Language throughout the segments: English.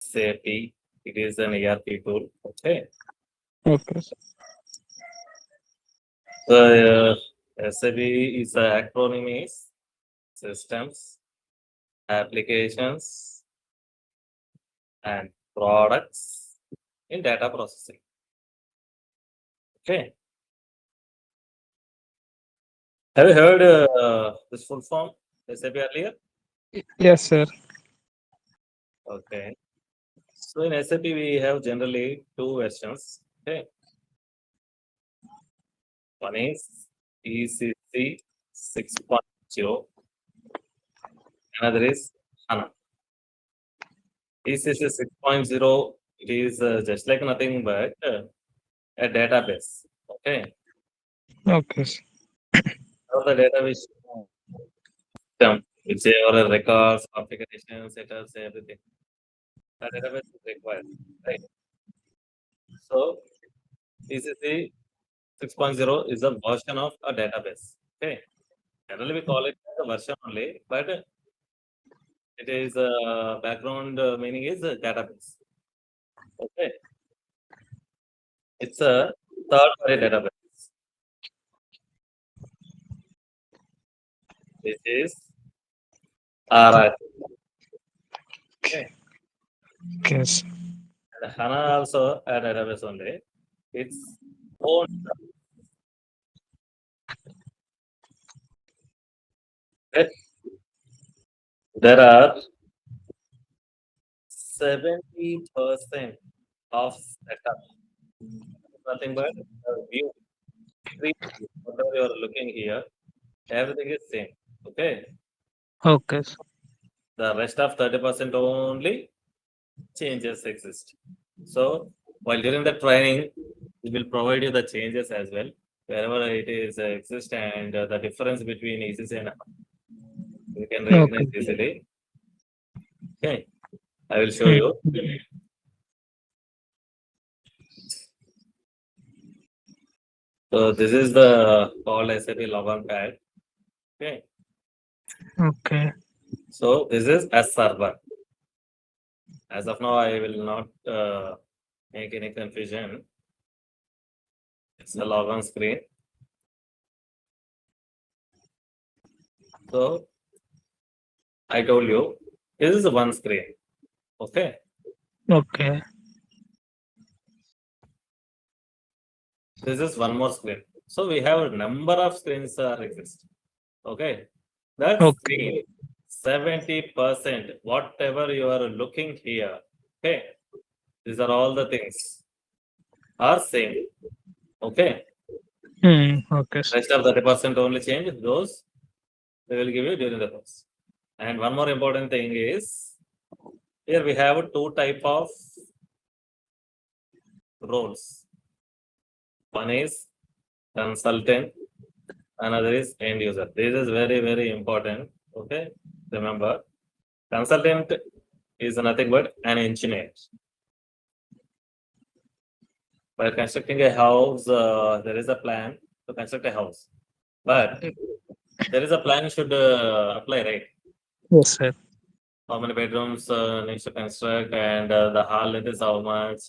SAP. It is an ERP tool. Okay. Okay. So SAP is acronym is Systems, Applications, and Products in Data Processing. Okay. Have you heard this full form SAP earlier? Yes, sir. Okay. So in SAP we have generally two versions. Okay. One is ECC 6.0. Another is HANA. ECC 6.0, it is just like nothing but a database. Okay. Okay, sir. So the database system, which are records, configurations, setups, everything. The database is required. Right. So ECC 6.0 is a version of a database. Okay. Generally we call it a version only, but it is background meaning is a database. Okay. It's a third party database. This is RR. Okay. Yes. And HANA also a database only. Its own. Okay. There are 70% of setup. Nothing but view. Whatever you are looking here, everything is same. Okay. Okay, sir. The rest of 30% only changes exist. So while during the training, we will provide you the changes as well, wherever it is exist, and the difference between ECC and you can recognize Okay. easily. Okay, I will show you. So this is the called SAP login pad. Okay, Okay. so this is a server. As of now, I will not make any confusion. It's a login screen. So I told you this is one screen. Okay. Okay. This is one more screen. So we have a number of screens exist. Okay. That Okay. screen, 70%, whatever you are looking here. Okay. These are all the things are same. Okay. Okay, sir. Rest of 30% only change. Those they will give you during the course. And one more important thing is here we have two type of roles. One is consultant, another is end user. This is very, very important. Okay. Remember, consultant is nothing but an engineer. By constructing a house, there is a plan to construct a house. But there is a plan should apply, right? Yes, sir. How many bedrooms needs to construct, and the hall length is how much,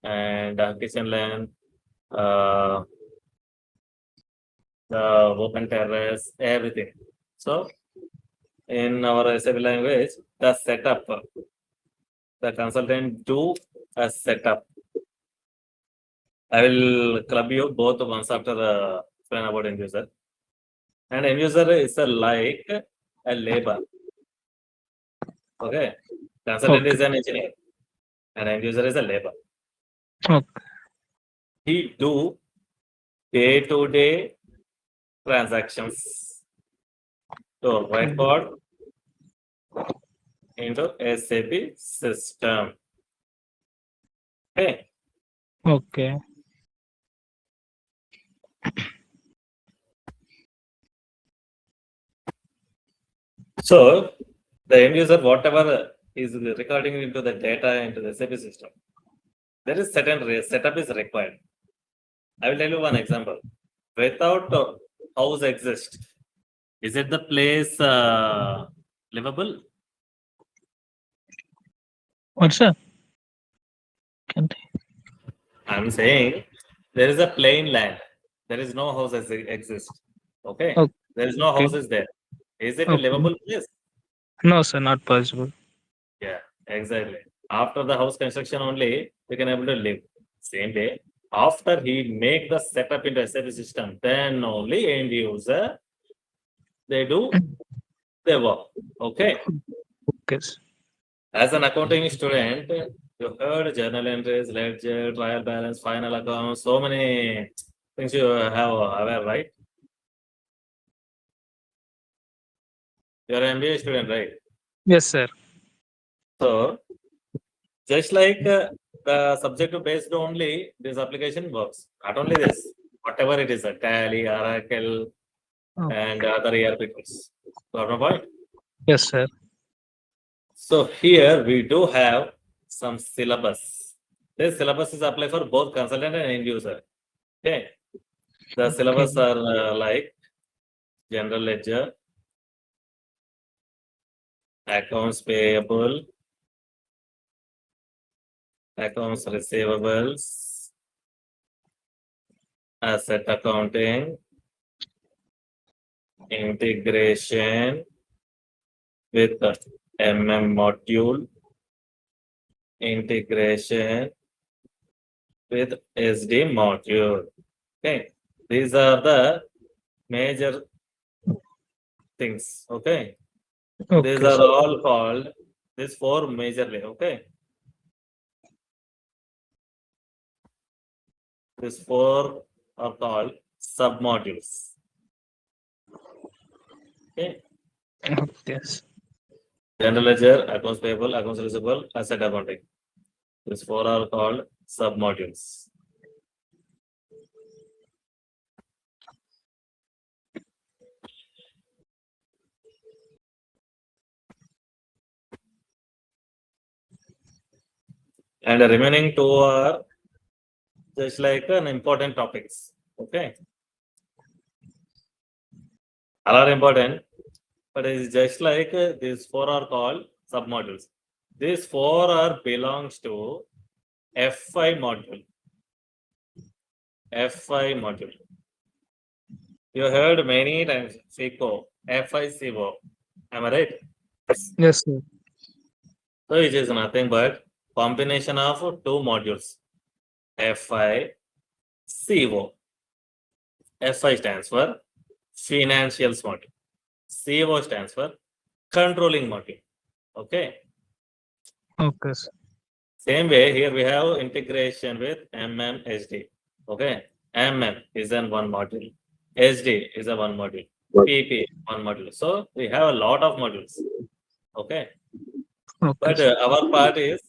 and kitchen length, the open terrace, everything. So in our SAP language, the setup, the consultant do a setup. I will club you both once after the explain about end user. And end user is like a labor. Okay. Consultant is an engineer and end user is a labor. Okay. He do day-to-day transactions to record into SAP system. Okay. Okay. So the end user, whatever is recording into the data into the SAP system, there is certain setup is required. I will tell you one example. Without house exist, is it the place livable? What, sir? I'm saying there is a plain land. There is no houses exist. Okay. Okay. There is no houses there. Is it a Okay. livable place? No, sir, not possible. Yeah, exactly. After the house construction only, we can able to live. Same way. After he make the setup into SAP system, then only end user they do their work. Okay. Okay, sir. As an accounting student, you heard journal entries, ledger, trial balance, final account, so many things you have aware, right? You're an MBA student, right? Yes, sir. So, just like the subject based only, this application works. Not only this, whatever it is, a Tally, Oracle, and Okay. other ERP tools. Got my point? Yes, sir. So here we do have some syllabus. This syllabus is applied for both consultant and end user. Okay. The syllabus Okay. are like general ledger, accounts payable, accounts receivables, asset accounting, integration with the module, integration with SD module. Okay. These are the major things. Okay. These Okay, are sir. all called these four majorly. Okay. These four are called submodules. Okay. Okay. General ledger, accounts payable, accounts receivable, asset accounting. These four are called submodules. And the remaining two are just like an important topics. Okay. All are important, but it is just like these four are called submodules. These four are belongs to FI module. FI module. You heard many times FICO, FICO. Am I right? Yes, sir. So it is nothing but combination of two modules. FI, CO. FI stands for financials module. CO stands for controlling module. Okay. Okay, sir. Same way here we have integration with MMSD. Okay. MM is an one module. SD is a one module. PP one module. So we have a lot of modules. Okay. Okay, But sir. our part is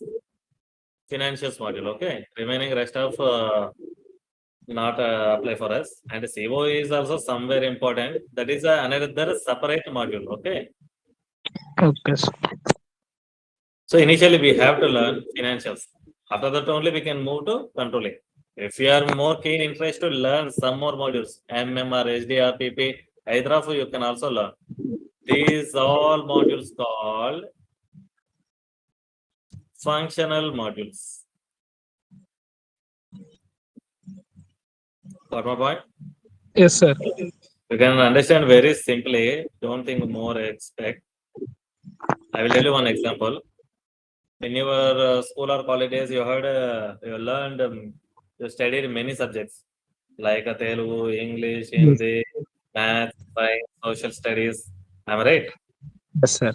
financials module. Okay. Remaining rest of not apply for us. And CO is also somewhere important. That is another separate module. Okay. Okay, sir. So initially we have to learn financials. After that only we can move to controlling. If you are more keen interest to learn some more modules, MMR, SDR, PP, either of you can also learn. These all modules called functional modules. Got my point? Yes, sir. You can understand very simply. Don't think more expect. I will tell you one example. In your school or college days, you heard, you learned, you studied many subjects like Telugu, English, Yes, Hindi, math, science, social studies. Am I right? yes, sir.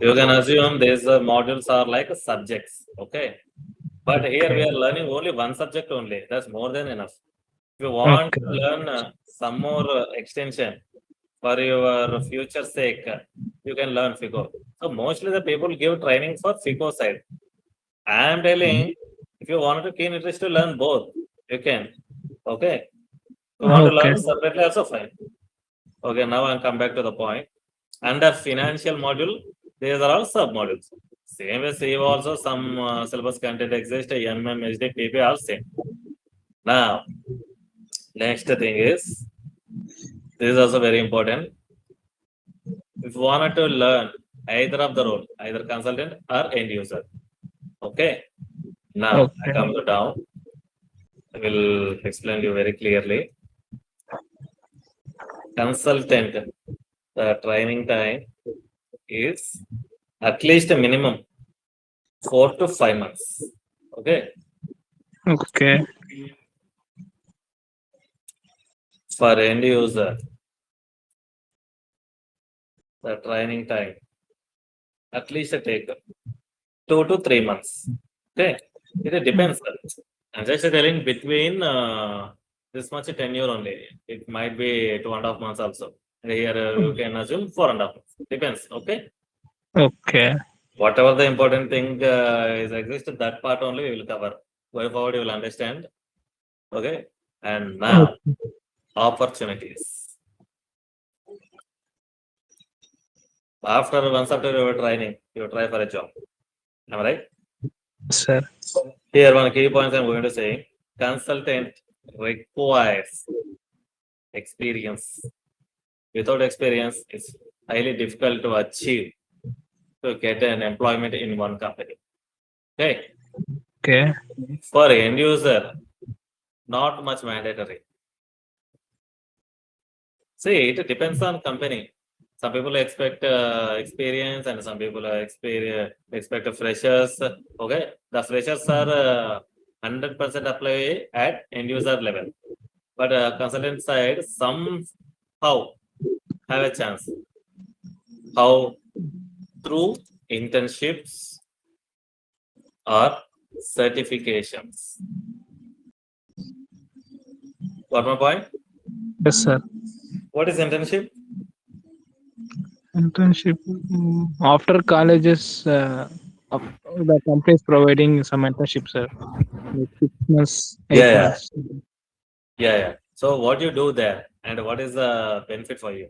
You can assume these modules are like subjects. Okay. But here we Okay. are learning only one subject only. That's more than enough. If you want Okay. to learn some more extension for your future sake, you can learn FICO. So mostly the people give training for FICO side. I am telling, if you want to keen interest to learn both, you can. Okay. If you want to Okay. learn separately, also fine. Okay, now I'll come back to the point. Under financial module, these are all sub modules. Same as you also some syllabus content exists, MM, SD, PP, all same. Now, next thing is, this is also very important. If you wanted to learn either of the role, either consultant or end user, okay, Now I Okay. come to down. I will explain you very clearly. Consultant, the training time is at least a minimum 4 to 5 months. Okay. Okay. For end user, the training time at least take 2 to 3 months. Okay. It depends. I'm just telling between this much tenure only. It might be 2.5 months also. Here you can assume 4.5 months. Depends. Okay. Okay. Whatever the important thing is exists, that part only we will cover. Going forward, you will understand. Okay. And now, opportunities. After your training, you try for a job. Am I right? Sir. Here, one key points I'm going to say: consultant requires experience. Without experience, it's highly difficult to achieve to get an employment in one company. Okay. Okay. For end user, not much mandatory. See, it depends on company. Some people expect experience, and some people expect freshers. Okay, the freshers are 100% apply at end user level, but consultant side somehow have a chance. How? Through internships or certifications. Got my point? Yes, sir. What is internship? Internship after colleges, the company is providing some internship, sir. Like 6 months, 8 months. Yeah. So what you do there, and what is the benefit for you?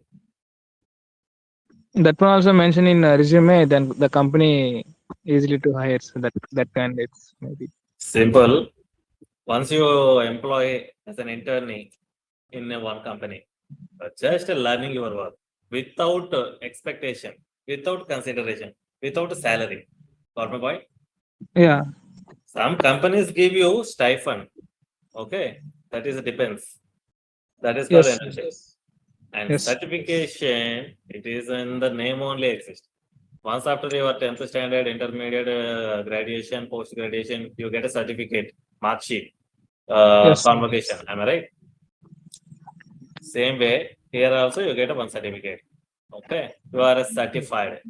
That one also mentioned in resume. Then the company easily to hire, so that candidates maybe. Simple. Once you employ as an internee in one company, just learning your work without expectation, without consideration, without salary. Got my point? Yeah. Some companies give you stipend. Okay, that is depends. That is called Yes. internship. And Yes. certification, it is in the name only exists. Once after your 10th standard, intermediate, graduation, post graduation, you get a certificate, mark sheet, Yes. convocation. Am I right? Same way, here also you get a one certificate. Okay, you are a certified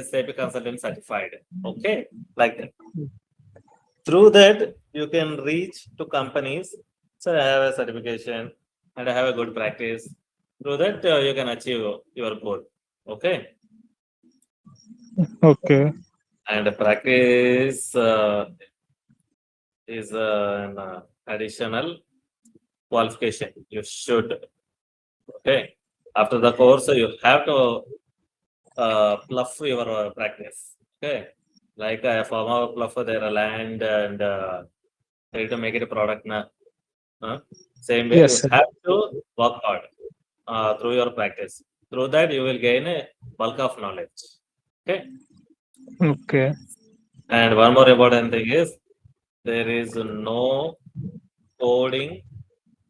SAP consultant certified. Okay, like that. Through that, you can reach to companies. So I have a certification and I have a good practice. Through that, you can achieve your goal. Okay, Okay. and practice is an additional qualification. You should. Okay, after the course, you have to pluff your practice. Okay, like a farmer pluff their land and try to make it a product. Same way, Yes, you sir. have to work hard through your practice. Through that, you will gain a bulk of knowledge. Okay, Okay. and one more important thing is there is no coding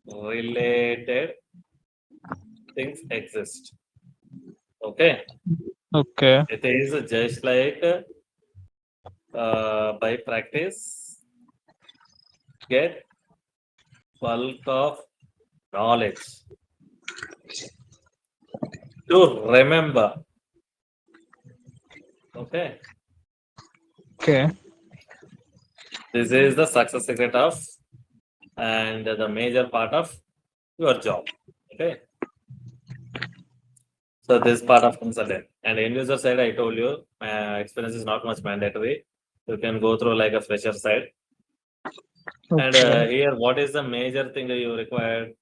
related things exist. Okay, Okay. it is just like by practice get bulk of knowledge to remember. Okay, Okay. this is the success secret of and the major part of your job. Okay, so this part of consultant and end user side, I told you experience is not much mandatory. You can go through like a fresher side. And Okay. here, what is the major thing that you require?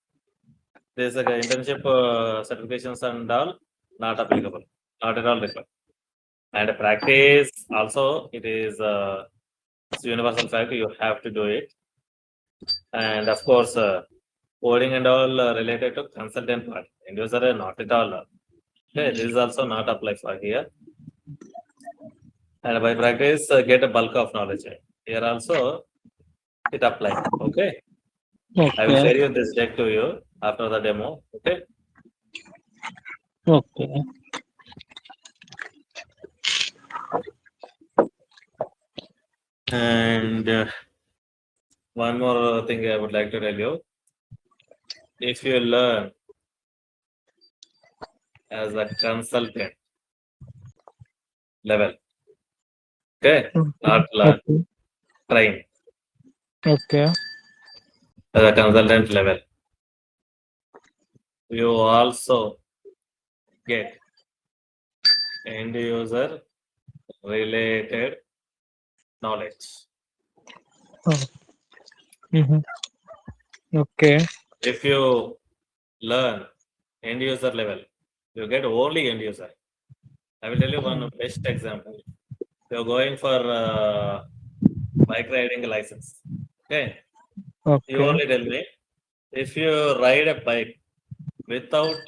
There's like internship certifications and all not applicable, not at all required. And practice also, it is it's universal fact. You have to do it. And of course, coding and all related to consultant part. End user not at all. Okay, this is also not apply for here. And by practice, get a bulk of knowledge. Here also, hit apply. Okay. I will Okay. share you this deck to you after the demo. Okay. Okay. And one more thing I would like to tell you. If you learn as a consultant level, okay, not learn, Okay. train Okay. as a consultant level, you also get end user related knowledge. Mhm. Okay. If you learn end user level, you get only end user. I will tell you one best example. You're going for bike riding license. Okay. You Okay. only tell me if you ride a bike without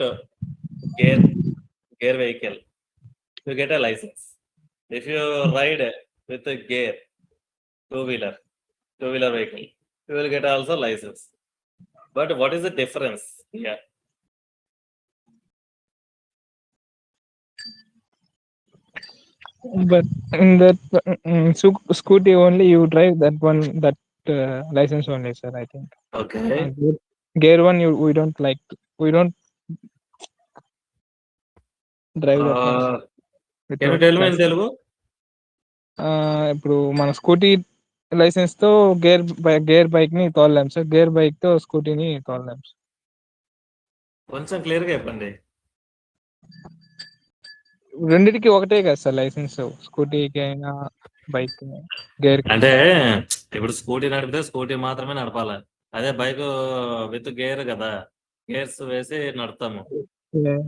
gear vehicle, you get a license. If you ride with a gear two-wheeler vehicle, you will get also license. But what is the difference here? But in that scooty only you drive that one, that license only, sir. I think. Okay. Gear one we don't like. We don't drive that one, sir. Can you Without tell me in license. Telugu? ఇప్పుడు మన scooty licence తో gear bike ని తోలలేం sir. Gear bike తో స్కూటీని తోలలేం sir. కొంచెం క్లియర్గా చెప్పండి. రెండిటికి ఒకటే కదా సార్ లైసెన్స్, స్కూటీకి అయినా బైక్ గేర్. అంటే ఇప్పుడు స్కూటీ నడిపితే స్కూటీ మాత్రమే నడపాలి. అదే బైక్ విత్ గేర్ కదా, గేర్స్ వేసి నడుపుతాము.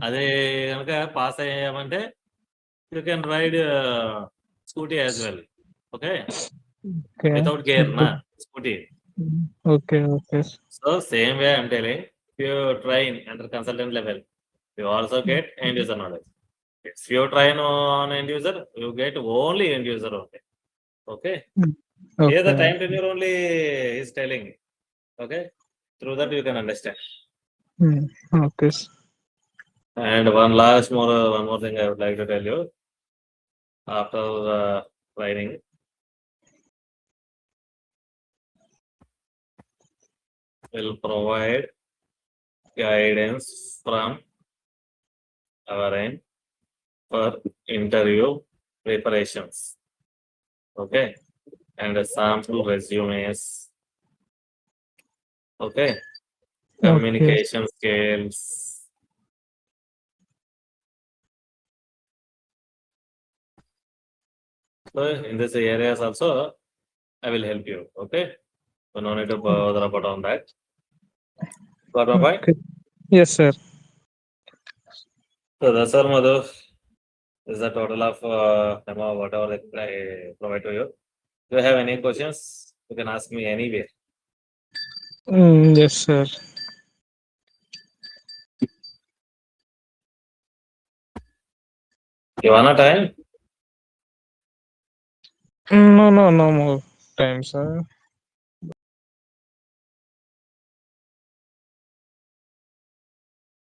అదే కనుక పాస్ అయ్యామంటే you can ride scooty as well. Okay, without gear నా scooty. Okay. Okay. So same way I'm telling, if you train under consultant level, you also get end user knowledge. If you train on end user, you get only end user only. Okay. Here the time tenure only is telling. Okay, through that you can understand. Okay. And one more thing I would like to tell you. After the training, will provide guidance from our end for interview preparations. Okay, and sample resumes. Okay, communication skills. So in this areas also, I will help you. Okay, so no need to bother about on that. Got my point? Yes, sir. So that's all, Madhu. This is the total of demo, whatever I provide to you. Do you have any questions? You can ask me anywhere. Yes, sir. You want a time? No more time, sir.